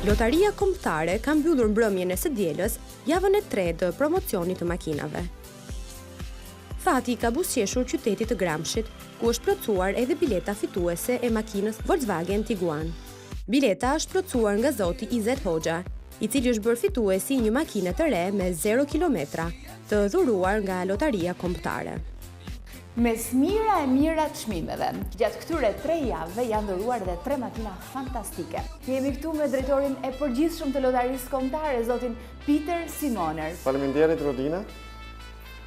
Lotaria Kombëtare ka mbyllur mbrëmjen e së dielës javën e 3 të promocionit të makinave. Fati ka buzëqeshur qytetit të Gramshit, ku është plotësuar edhe bileta fituese e makinës Volkswagen Tiguan. Bileta është plotësuar nga zoti Izet Hoxha, i cili është bërë fituesi një makine të re me 0 kilometra, të dhuruar nga Lotaria Kombëtare. Mes mira e mira të çmimeve, gjatë këtyre 3 javëve janë dhuruar edhe 3 makina fantastike. Jemi këtu me drejtorin e përgjithshëm të Lotarisë Kombëtare, zotin Peter Simoner. Faleminderit Rodina.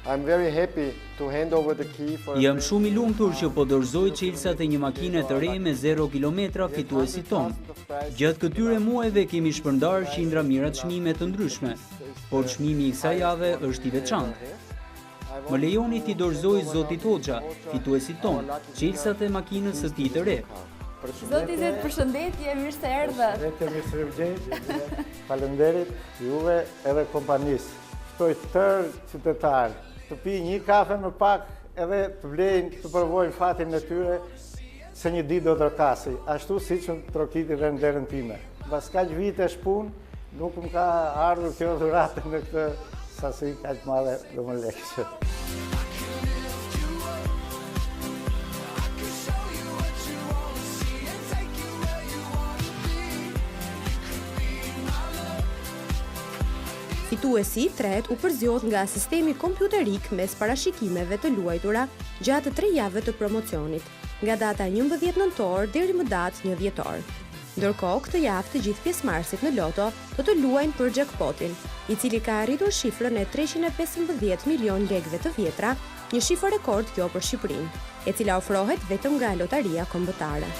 I'm very happy to hand over the key for... Jam shumë i lumtur që po dorëzoj çelësat e një makine të re me 0 kilometra fituesit ton. Gjatë këtyre muajve kemi shpërndar qindra mira çmime të ndryshme, por çmimi i kësaj jave është i veçantë. Më lejoni t'i dorëzoj zotit Hoxha, fituesit ton, çelësat e makinës së tij të re. Zoti Izet, përshëndetje, mirë se erdhët. Përshëndetje, faleminderit juve edhe kompanisë. Ftoj tërë qytetarë të pi një kafe më pak edhe të vlejnë të provojnë fatin e tyre se një ditë do trokasi, ashtu siç më trokiti dhe në derën time. Pas kaq vitesh punë, nuk më ka ardhur kjo dhuratë në këtë sasi kaq madhe do më lekë. Fituesi i tretë u përzjodh nga sistemi kompjuterik mes parashikimeve të luajtura gjatë 3 javëve të promocionit, nga data 11 nëntor deri më datë 1 dhjetor. Ndërkohë, këtë javë të gjithë pjesëmarrësit në loto do të luajnë për jackpotin, i cili ka arritur shifrën e 315 milion lekëve të vjetra, një shifër rekord kjo për Shqipërinë, e cila ofrohet vetëm nga Lotaria Kombëtare.